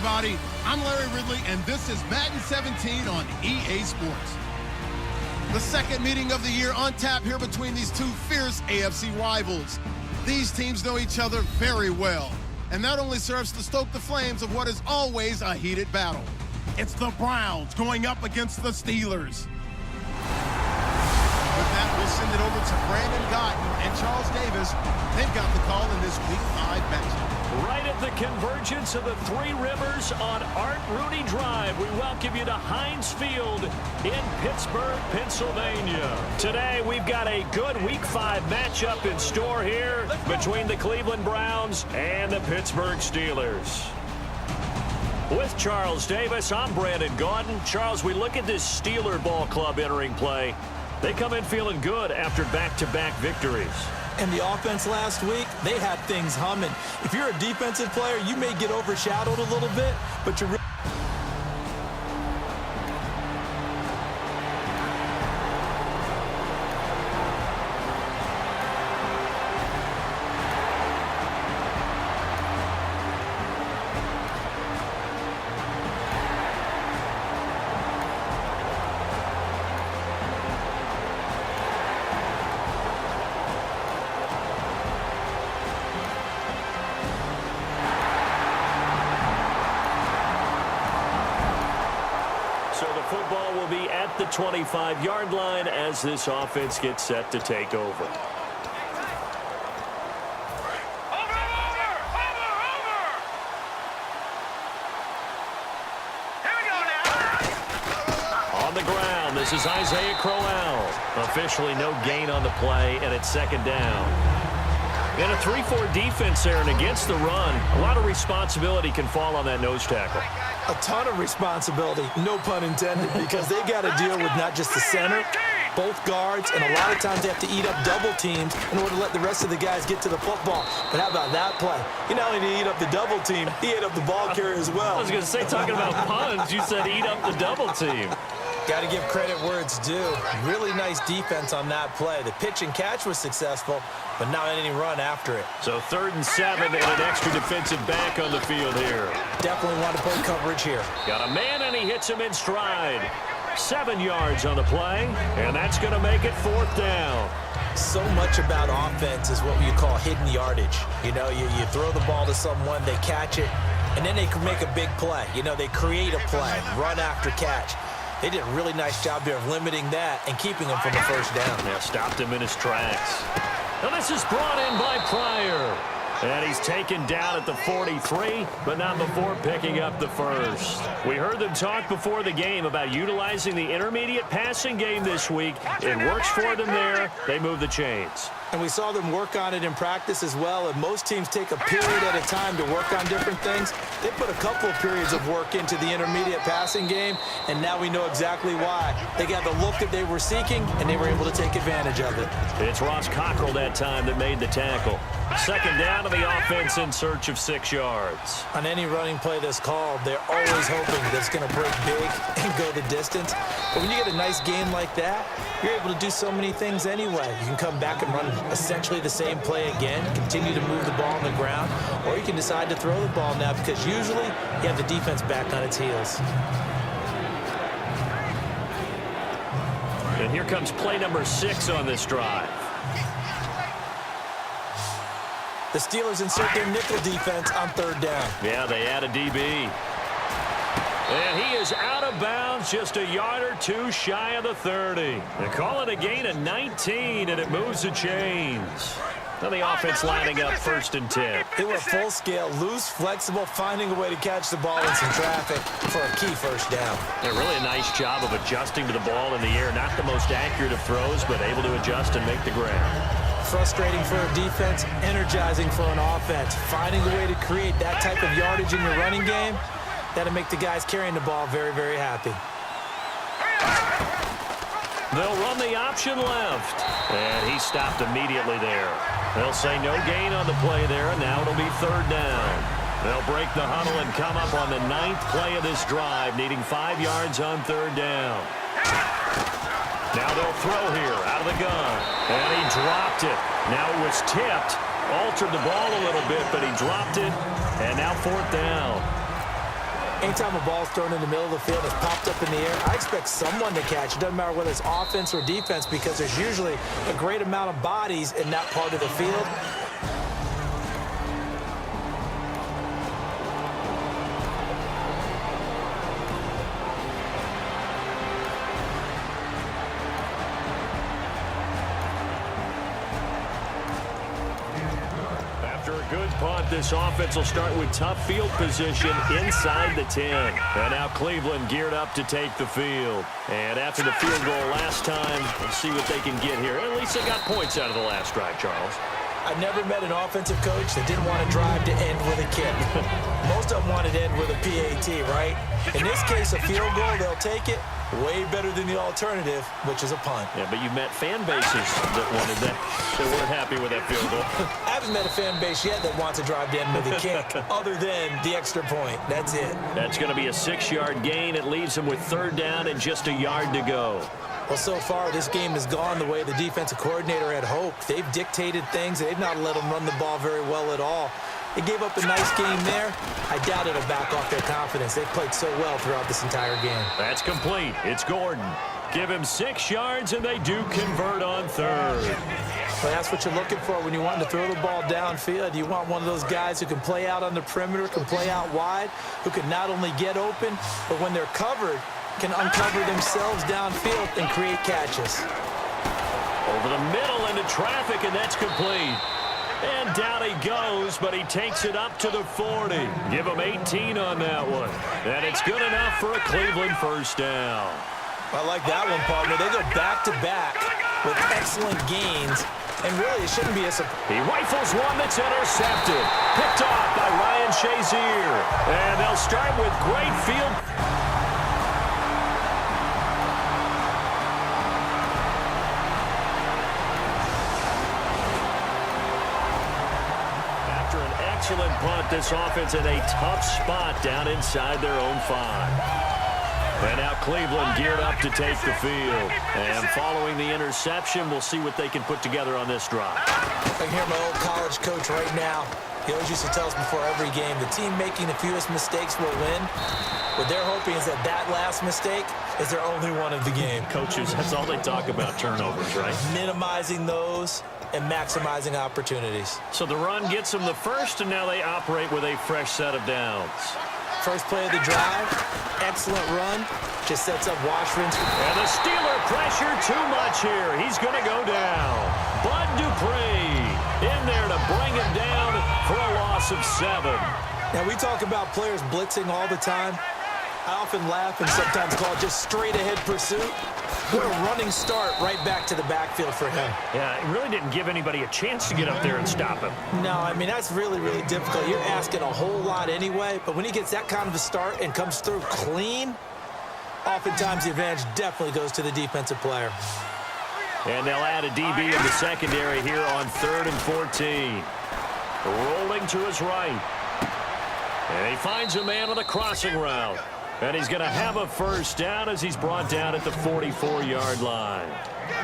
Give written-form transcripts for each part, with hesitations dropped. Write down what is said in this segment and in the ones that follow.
everybody. I'm Larry Ridley, and this is Madden 17 on EA Sports. The second meeting of the year on tap here between these two fierce AFC rivals. These teams know each other very well, and that only serves to stoke the flames of what is always a heated battle. It's the Browns going up against the Steelers. With that, we'll send it over to Brandon Gotton and Charles Davis. They've got the call in this Week 5 matchup. Right at the convergence of the Three Rivers on Art Rooney Drive, we welcome you to Heinz Field in Pittsburgh, Pennsylvania. Today, we've got a good Week 5 matchup in store here between the Cleveland Browns and the Pittsburgh Steelers. With Charles Davis, I'm Brandon Gordon. Charles, we look at this Steeler ball club entering play. They come in feeling good after back-to-back victories. And the offense last week, they had things humming. If you're a defensive player, you may get overshadowed a little bit, but you're Football will be at the 25-yard line as this offense gets set to take over. On the ground, this is Isaiah Crowell. Officially no gain on the play, and it's second down. In a 3-4 defense there and against the run, a lot of responsibility can fall on that nose tackle. a ton of responsibility, no pun intended, because they got to deal with not just the center, both guards, and a lot of times they have to eat up double teams in order to let the rest of the guys get to the football. But how about that play? He not only did he eat up the double team, he ate up the ball carrier as well. I was going to say, talking about puns, you said eat up the double team. Got to give credit where it's due. Really nice defense on that play. The pitch and catch was successful, but not any run after it. So 3rd and 7 and an extra defensive back on the field here. Definitely want to play coverage here. Got a man, and he hits him in stride. 7 yards on the play, and that's going to make it 4th down. So much about offense is what you call hidden yardage. You know, you throw the ball to someone, they catch it, and then they can make a big play. You know, they create a play, run after catch. They did a really nice job here of limiting that and keeping him from the first down. Yeah, stopped him in his tracks. Now this is brought in by Pryor. And he's taken down at the 43, but not before picking up the first. We heard them talk before the game about utilizing the intermediate passing game this week. It works for them there. They move the chains. And we saw them work on it in practice as well. And most teams take a period at a time to work on different things. They put a couple of periods of work into the intermediate passing game, and now we know exactly why. They got the look that they were seeking, and they were able to take advantage of it. It's Ross Cockrell that time that made the tackle. Second down to the offense in search of 6 yards. On any running play that's called, they're always hoping that it's going to break big and go the distance. But when you get a nice game like that, you're able to do so many things anyway. You can come back and run essentially the same play again, continue to move the ball on the ground, or you can decide to throw the ball now because usually you have the defense back on its heels. And here comes play number 6 on this drive. The Steelers insert their nickel defense on 3rd down. Yeah, they add a DB. And he is out of bounds, just a yard or two shy of the 30. They call it a gain of 19, and it moves the chains. Now the offense lining up 1st and 10. They were full scale, loose, flexible, finding a way to catch the ball in some traffic for a key first down. Yeah, really a nice job of adjusting to the ball in the air. Not the most accurate of throws, but able to adjust and make the ground. Frustrating for a defense, energizing for an offense. Finding a way to create that type of yardage in your running game, that'll make the guys carrying the ball very, very happy. They'll run the option left. And he stopped immediately there. They'll say no gain on the play there, and now it'll be 3rd down. They'll break the huddle and come up on the 9th play of this drive, needing 5 yards on 3rd down. Now they'll throw here out of the gun. And he dropped it. Now it was tipped. Altered the ball a little bit, but he dropped it. And now 4th down. Anytime a ball's thrown in the middle of the field, it's popped up in the air, I expect someone to catch. It doesn't matter whether it's offense or defense because there's usually a great amount of bodies in that part of the field. Good punt. This offense will start with tough field position inside the 10. And now Cleveland geared up to take the field. And after the field goal last time, we'll see what they can get here. At least they got points out of the last drive, Charles. I've never met an offensive coach that didn't want to drive to end with a kick. Most of them wanted to end with a PAT, right? In this case, a field goal, they'll take it. Way better than the alternative, which is a punt. Yeah, but you've met fan bases that wanted that. They weren't happy with that field goal. I haven't met a fan base yet that wants to drive to end with a kick, other than the extra point. That's it. That's going to be a 6-yard gain. It leaves them with 3rd down and just a yard to go. Well, so far, this game has gone the way the defensive coordinator had hoped. They've dictated things. They've not let them run the ball very well at all. They gave up a nice game there. I doubt it'll back off their confidence. They've played so well throughout this entire game. That's complete. It's Gordon. Give him 6 yards, and they do convert on 3rd. Well, that's what you're looking for when you want to throw the ball downfield. You want one of those guys who can play out on the perimeter, can play out wide, who can not only get open, but when they're covered, can uncover themselves downfield and create catches. Over the middle into traffic, and that's complete. And down he goes, but he takes it up to the 40. Give him 18 on that one. And it's good enough for a Cleveland 1st down. I like that one, partner. They go back-to-back with excellent gains. And really, it shouldn't be a surprise. He rifles one that's intercepted. Picked off by Ryan Shazier. And they'll start with great field. Excellent punt. This offense in a tough spot down inside their own 5. And now Cleveland geared up to take the field. And following the interception, we'll see what they can put together on this drive. I can hear my old college coach right now. He always used to tell us before every game, the team making the fewest mistakes will win. What they're hoping is that that last mistake is their only one of the game. Coaches, that's all they talk about, turnovers, right? Minimizing those and maximizing opportunities. So the run gets them the first, and now they operate with a fresh set of downs. First play of the drive, excellent run, just sets up Washington. And the Steeler pressure too much here. He's going to go down. Bud Dupree in there to bring him down for a loss of 7. Now, we talk about players blitzing all the time. I often laugh and sometimes call it just straight-ahead pursuit. What a running start right back to the backfield for him. Yeah, it really didn't give anybody a chance to get up there and stop him. No, I mean, that's really, really difficult. You're asking a whole lot anyway, but when he gets that kind of a start and comes through clean, oftentimes the advantage definitely goes to the defensive player. And they'll add a DB in the secondary here on 3rd and 14. Rolling to his right. And he finds a man on a crossing route. And he's going to have a 1st down as he's brought down at the 44-yard line.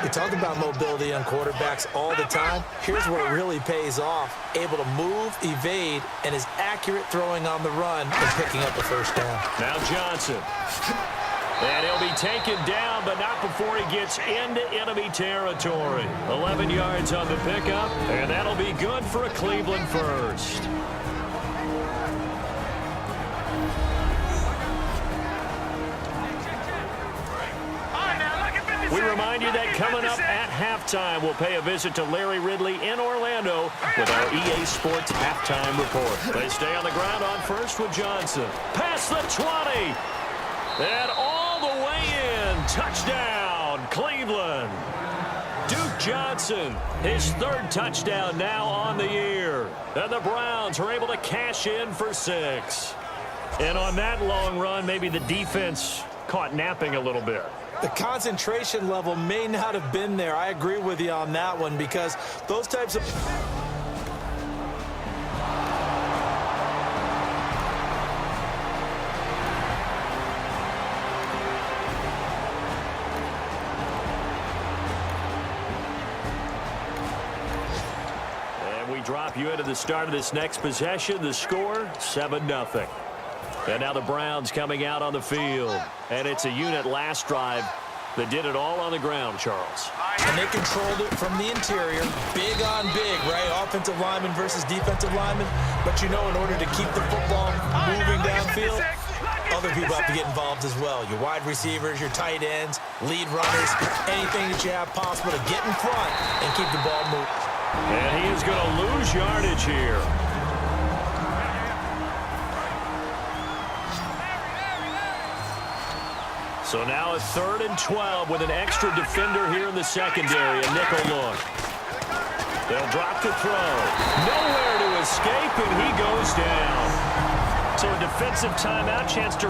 We talk about mobility on quarterbacks all the time. Here's where it really pays off. Able to move, evade, and is accurate throwing on the run and picking up a 1st down. Now Johnson. And he'll be taken down, but not before he gets into enemy territory. 11 yards on the pickup, and that'll be good for a Cleveland 1st. We remind you that coming up at halftime, we'll pay a visit to Larry Ridley in Orlando with our EA Sports Halftime Report. They stay on the ground on 1st with Johnson. Past the 20. And all the way in. Touchdown, Cleveland. Duke Johnson, his 3rd touchdown now on the year. And the Browns are able to cash in for 6. And on that long run, maybe the defense caught napping a little bit. The concentration level may not have been there. I agree with you on that one because those types of... And we drop you into the start of this next possession. The score, 7-0. And now the Browns coming out on the field. And it's a unit last drive that did it all on the ground, Charles. And they controlled it from the interior. Big on big, right? Offensive lineman versus defensive lineman. But you know, in order to keep the football moving downfield, other people have to get involved as well. Your wide receivers, your tight ends, lead runners, anything that you have possible to get in front and keep the ball moving. And he is going to lose yardage here. So now it's 3rd and 12 with an extra defender here in the secondary, a nickel look. They'll drop to throw. Nowhere to escape, and he goes down. So a defensive timeout, chance to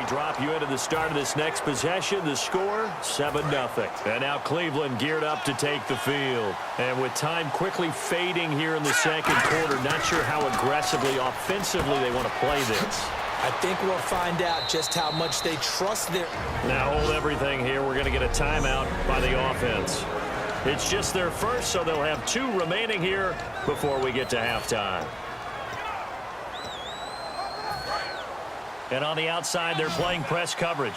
drop you into the start of this next possession. The score, 7-0. And now Cleveland geared up to take the field. And with time quickly fading here in the second quarter, not sure how aggressively, offensively they want to play this. I think we'll find out just how much they trust their... Now hold everything here. We're going to get a timeout by the offense. It's just their first, so they'll have 2 remaining here before we get to halftime. And on the outside, they're playing press coverage.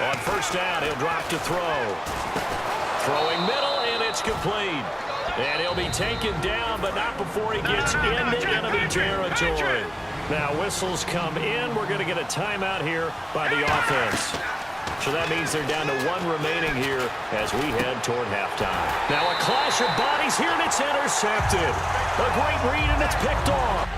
On first down, he'll drop to throw. Throwing middle, and it's complete. And he'll be taken down, but not before he gets into enemy territory. Now, whistles come in. We're going to get a timeout here by the offense. So that means they're down to 1 remaining here as we head toward halftime. Now a clash of bodies here, and it's intercepted. A great read, and it's picked off.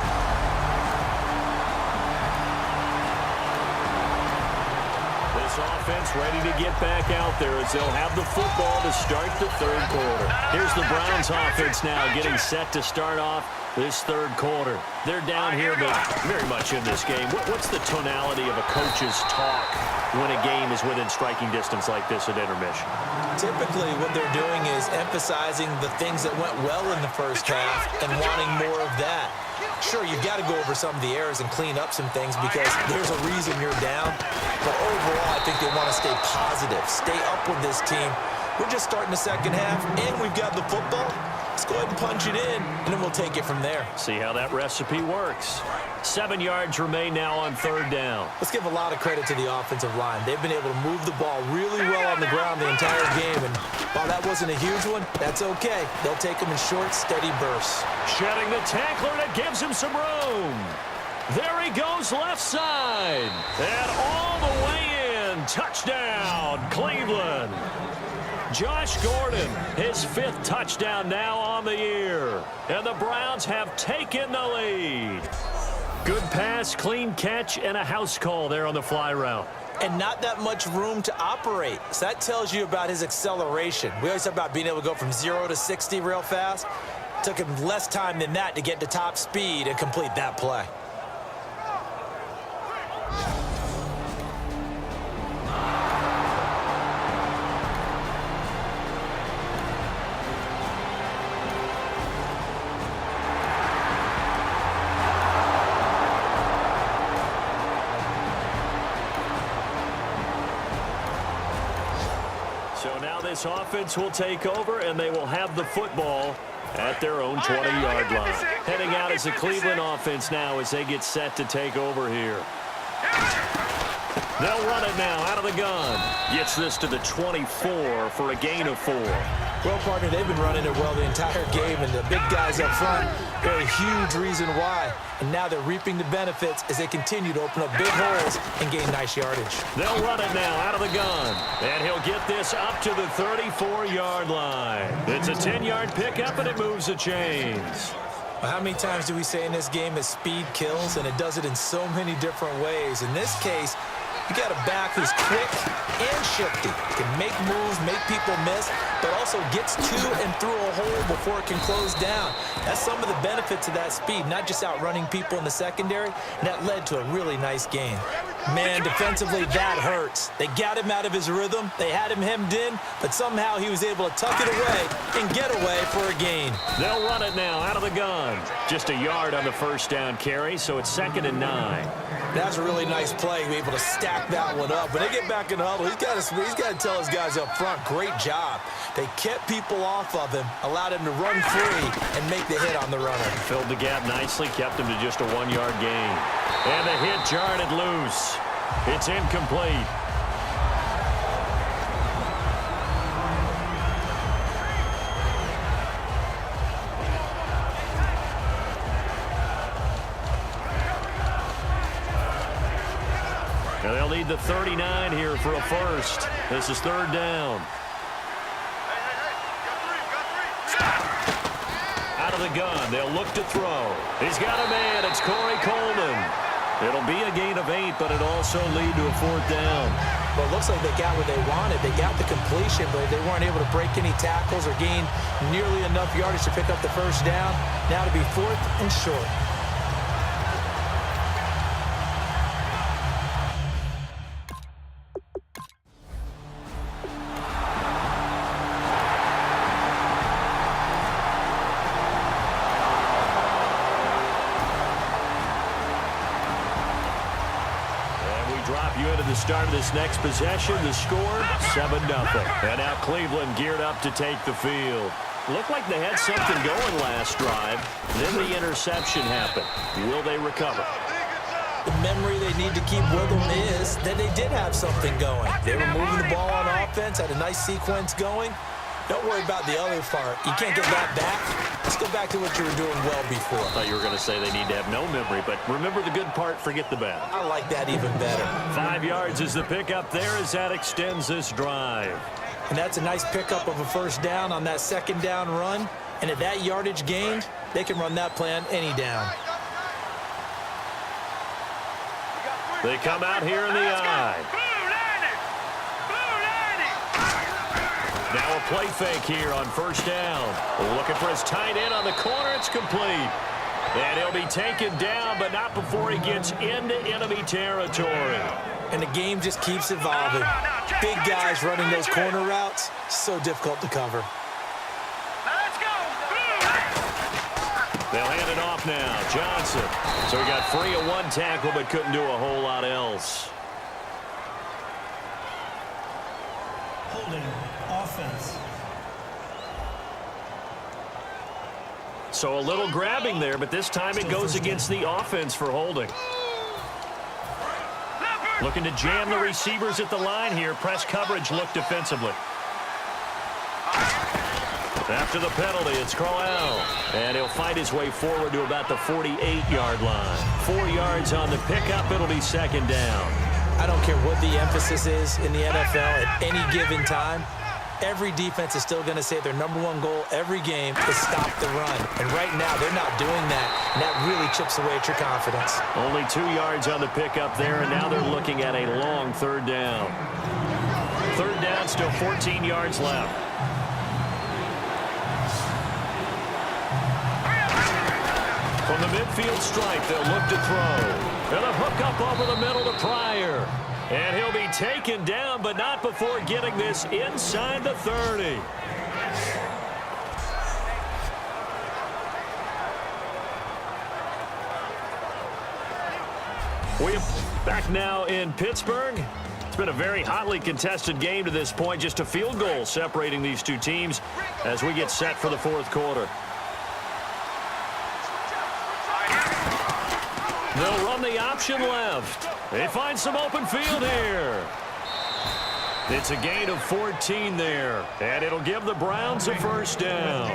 This offense ready to get back out there as they'll have the football to start the 3rd quarter. Here's the Browns offense now getting set to start off this 3rd quarter. They're down here, but very much in this game. What's the tonality of a coach's talk when a game is within striking distance like this at intermission? Typically, what they're doing is emphasizing the things that went well in the first half and wanting more of that. Sure, you've got to go over some of the errors and clean up some things because there's a reason you're down. But overall, I think they want to stay positive, stay up with this team. We're just starting the second half, and we've got the football. Let's go ahead and punch it in, and then we'll take it from there. See how that recipe works. 7 yards remain now on 3rd down. Let's give a lot of credit to the offensive line. They've been able to move the ball really well on the ground the entire game, and while that wasn't a huge one, that's okay. They'll take them in short, steady bursts. Shedding the tackler, and it gives him some room. There he goes left side. And all the way in. Touchdown, Cleveland. Josh Gordon, his 5th touchdown now on the year. And the Browns have taken the lead. Good pass, clean catch, and a house call there on the fly route. And not that much room to operate. So that tells you about his acceleration. We always talk about being able to go from 0 to 60 real fast. Took him less time than that to get to top speed and complete that play. So now this offense will take over, and they will have the football at their own 20-yard line. Heading out as the Cleveland offense now as they get set to take over here. They'll run it now out of the gun. Gets this to the 24 for a gain of 4. Well, partner, they've been running it well the entire game, and the big guys up front, they're a huge reason why. And now they're reaping the benefits as they continue to open up big holes and gain nice yardage. They'll run it now out of the gun. And he'll get this up to the 34-yard line. It's a 10-yard pickup, and it moves the chains. Well, how many times do we say in this game that speed kills, and it does it in so many different ways? In this case, you got a back who's quick and shifty. Can make moves, make people miss, but also gets to and through a hole before it can close down. That's some of the benefits of that speed, not just outrunning people in the secondary, and that led to a really nice gain. Man, defensively, that hurts. They got him out of his rhythm. They had him hemmed in, but somehow he was able to tuck it away and get away for a gain. They'll run it now out of the gun. Just a yard on the first down carry, so it's 2nd and 9. That's a really nice play, be able to stack that one up. When they get back in the huddle, he's got to tell his guys up front, great job. They kept people off of him, allowed him to run free and make the hit on the runner. Filled the gap nicely, kept him to just a 1-yard gain. And the hit jarred it loose. It's incomplete. Now they'll need the 39 here for a first. This is 3rd down. Out of the gun, they'll look to throw. He's got a man. It's Corey Coleman. It'll be a gain of 8, but it'll also lead to a 4th down. Well, it looks like they got what they wanted. They got the completion, but they weren't able to break any tackles or gain nearly enough yardage to pick up the first down. Now to be 4th and short. Drop you into the start of this next possession. The score, 7-0. And now Cleveland geared up to take the field. Looked like they had something going last drive. Then the interception happened. Will they recover? The memory they need to keep with them is that they did have something going. They were moving the ball on offense, had a nice sequence going. Don't worry about the other part. You can't get that back. Let's go back to what you were doing well before. I thought you were going to say they need to have no memory, but remember the good part, forget the bad. I like that even better. 5 yards is the pickup there as that extends this drive. And that's a nice pickup of a first down on that 2nd down run. And at that yardage gained, they can run that play on any down. They come out here in the eye. Now a play fake here on first down. Looking for his tight end on the corner. It's complete. And he'll be taken down, but not before he gets into enemy territory. And the game just keeps evolving. Big guys running those corner routes, so difficult to cover. They'll hand it off now. Johnson. So he got free of 1 tackle, but couldn't do a whole lot else. Holding offense. So a little grabbing there, but this time it goes against the offense for holding. Looking to jam the receivers at the line here. Press coverage look defensively. After the penalty, it's Crowell. And he'll fight his way forward to about the 48-yard line. 4 yards on the pickup. It'll be 2nd down. I don't care what the emphasis is in the NFL at any given time. Every defense is still going to say their #1 goal every game is stop the run. And right now, they're not doing that, and that really chips away at your confidence. Only 2 yards on the pickup there, and now they're looking at a long 3rd down. 3rd down, still 14 yards left. From the midfield stripe, they'll look to throw. And a hook up over the middle to Pryor. And he'll be taken down, but not before getting this inside the 30. We're back now in Pittsburgh. It's been a very hotly contested game to this point. Just a field goal separating these two teams as we get set for the 4th quarter. They'll run the option left. They find some open field here. It's a gain of 14 there, and it'll give the Browns a first down.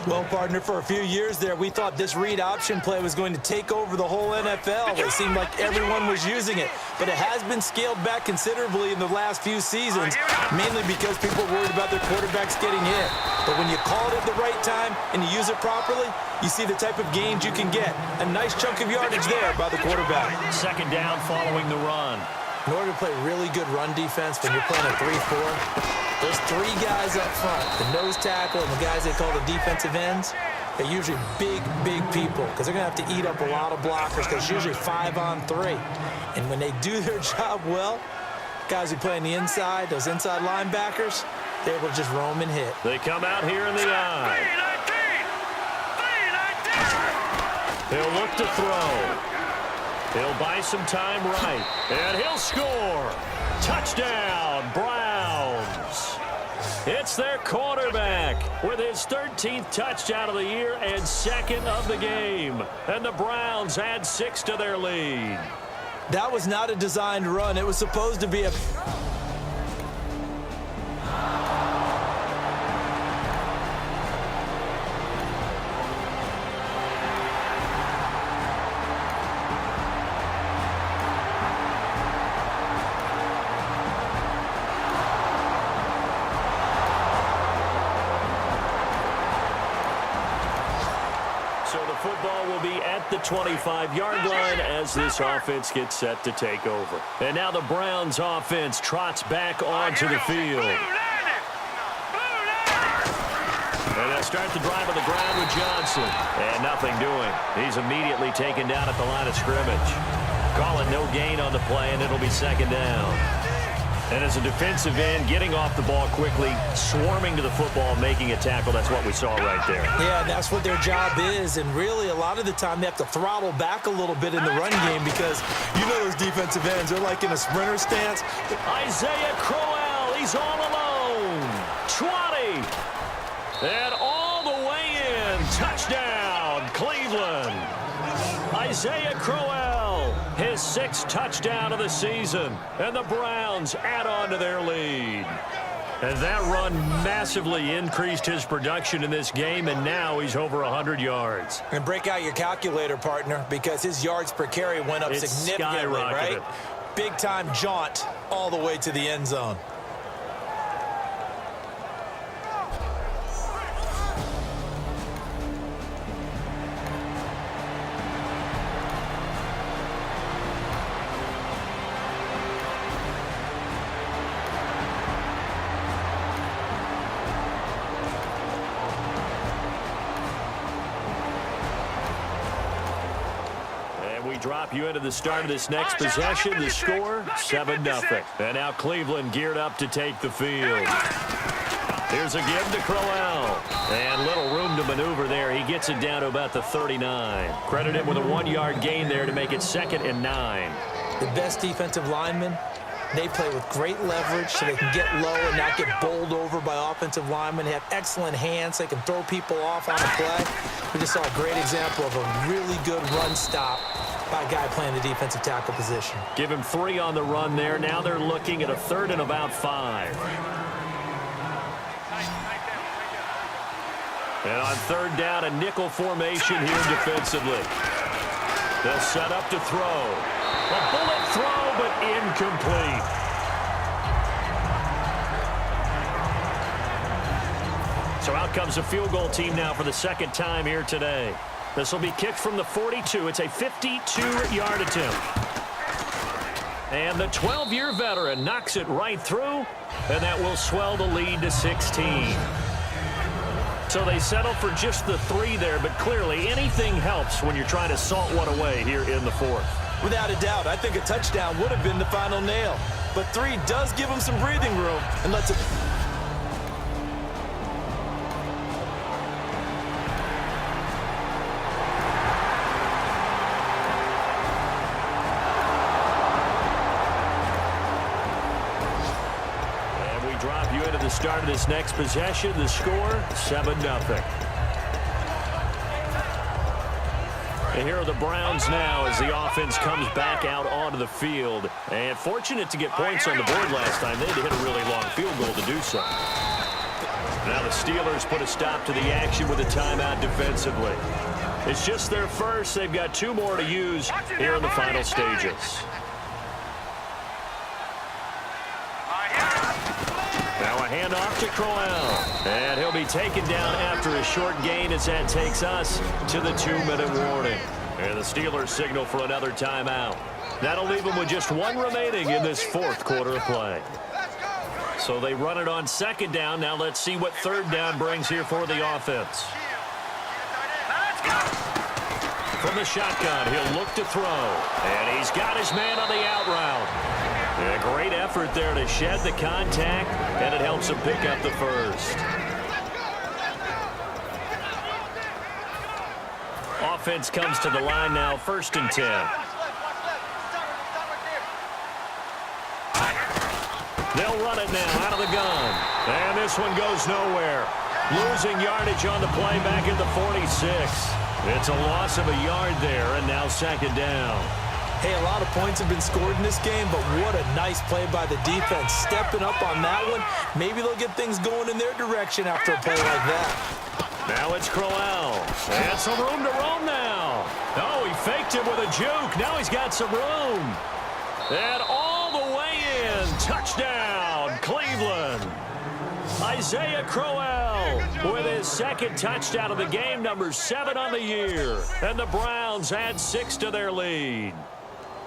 Well, partner, for a few years there, we thought this read option play was going to take over the whole NFL. It seemed like everyone was using it, but it has been scaled back considerably in the last few seasons, mainly because people are worried about their quarterbacks getting hit. But when you call it at the right time and you use it properly, you see the type of gains you can get. A nice chunk of yardage there by the quarterback. 2nd down following the run. In order to play really good run defense when you're playing a 3-4, those three guys up front, the nose tackle and the guys they call the defensive ends, they're usually big, big people because they're going to have to eat up a lot of blockers because it's usually 5-on-3. And when they do their job well, guys who play on the inside, those inside linebackers, they're able to just roam and hit. They come out here in the eye. He'll look to throw. He'll buy some time right. And he'll score. Touchdown, Browns. It's their quarterback with his 13th touchdown of the year and second of the game. And the Browns add 6 to their lead. That was not a designed run. It was supposed to be a... Football will be at the 25-yard line as this offense gets set to take over. And now the Browns offense trots back onto the field. And they'll start the drive on the ground with Johnson. And nothing doing. He's immediately taken down at the line of scrimmage. Call it no gain on the play, and it'll be second down. And as a defensive end, getting off the ball quickly, swarming to the football, making a tackle, that's what we saw right there. Yeah, that's what their job is. And really, a lot of the time, they have to throttle back a little bit in the run game because you know those defensive ends, they're like in a sprinter stance. Isaiah Crowell, he's all alone. 20. And all the way in. Touchdown, Cleveland. Isaiah Crowell, his 6th touchdown of the season. And the Browns add on to their lead. And that run massively increased his production in this game, and now he's over 100 yards. And break out your calculator, partner, because his yards per carry went up significantly, right? Big-time jaunt all the way to the end zone. Drop you into the start of this next possession. The score, 7-0. And now Cleveland geared up to take the field. Here's a give to Crowell. And little room to maneuver there. He gets it down to about the 39. Credit him with a 1-yard gain there to make it 2nd and 9. The best defensive linemen, they play with great leverage so they can get low and not get bowled over by offensive linemen. They have excellent hands. They can throw people off on a play. We just saw a great example of a really good run stop by a guy playing the defensive tackle position. Give him 3 on the run there. Now they're looking at a 3rd and about 5. And on 3rd down, a nickel formation here defensively. They'll set up to throw. A bullet throw, but incomplete. So out comes a field goal team now for the 2nd time here today. This will be kicked from the 42. It's a 52-yard attempt. And the 12-year veteran knocks it right through, and that will swell the lead to 16. So they settle for just the 3 there, but clearly anything helps when you're trying to salt one away here in the 4th. Without a doubt, I think a touchdown would have been the final nail. But 3 does give them some breathing room and lets it... The start of this next possession, the score, 7-0. And here are the Browns now as the offense comes back out onto the field. And fortunate to get points on the board last time. They had to hit a really long field goal to do so. Now the Steelers put a stop to the action with a timeout defensively. It's just their first. They've got 2 more to use here in the final stages. Now a handoff to Crowell. And he'll be taken down after a short gain as that takes us to the 2-minute warning. And the Steelers signal for another timeout. That'll leave them with just one remaining in this fourth quarter of play. So they run it on second down. Now let's see what third down brings here for the offense. From the shotgun, he'll look to throw. And he's got his man on the out route. A great effort there to shed the contact, and it helps him pick up the first. Offense comes to the line now, 1st and 10. They'll run it now out of the gun. And this one goes nowhere. Losing yardage on the play back at the 46. It's a loss of a yard there, and now 2nd down. Hey, a lot of points have been scored in this game, but what a nice play by the defense. Stepping up on that one. Maybe they'll get things going in their direction after a play like that. Now it's Crowell. And some room to roam now. Oh, he faked him with a juke. Now he's got some room. And all the way in. Touchdown, Cleveland. Isaiah Crowell with his 2nd touchdown of the game, number 7 on the year. And the Browns add 6 to their lead.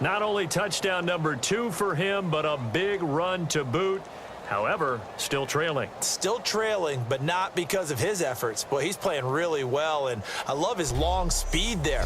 Not only touchdown number 2 for him, but a big run to boot. However, still trailing. Still trailing, but not because of his efforts. Boy, he's playing really well, and I love his long speed there.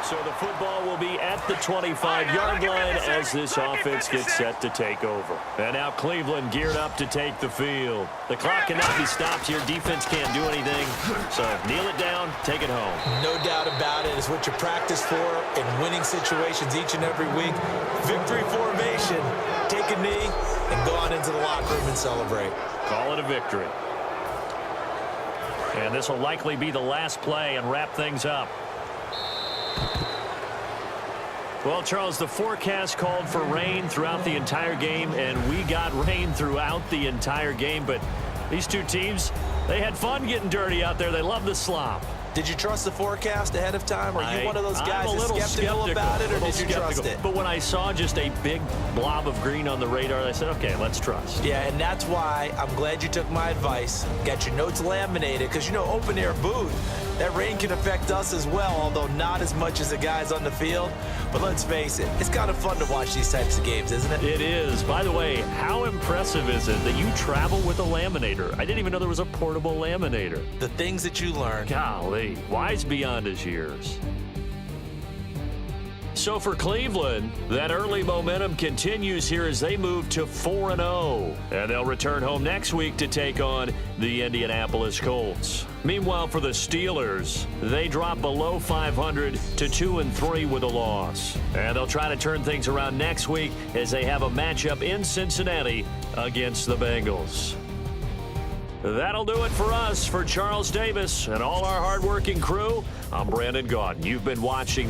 So the football will be at the 25-yard line as this offense gets set to take over. And now Cleveland geared up to take the field. The clock cannot be stopped here. Defense can't do anything. So kneel it down, take it home. No doubt about it. It's what you practice for in winning situations each and every week. Victory formation. Take a knee and go on into the locker room and celebrate. Call it a victory. And this will likely be the last play and wrap things up. Well, Charles, the forecast called for rain throughout the entire game, and we got rain throughout the entire game. But these two teams, they had fun getting dirty out there. They love the slop. Did you trust the forecast ahead of time? Are you one of those guys that's skeptical about it, or did you trust it? But when I saw just a big blob of green on the radar, I said, okay, let's trust. Yeah, and that's why I'm glad you took my advice. Got your notes laminated, because, you know, open-air booth, that rain can affect us as well, although not as much as the guys on the field. But let's face it, it's kind of fun to watch these types of games, isn't it? It is. By the way, how impressive is it that you travel with a laminator? I didn't even know there was a portable laminator. The things that you learn. Golly, wise beyond his years. So for Cleveland, that early momentum continues here as they move to 4-0. And they'll return home next week to take on the Indianapolis Colts. Meanwhile, for the Steelers, they drop below 500 to 2-3 with a loss. And they'll try to turn things around next week as they have a matchup in Cincinnati against the Bengals. That'll do it for us. For Charles Davis and all our hardworking crew, I'm Brandon Gaudin. You've been watching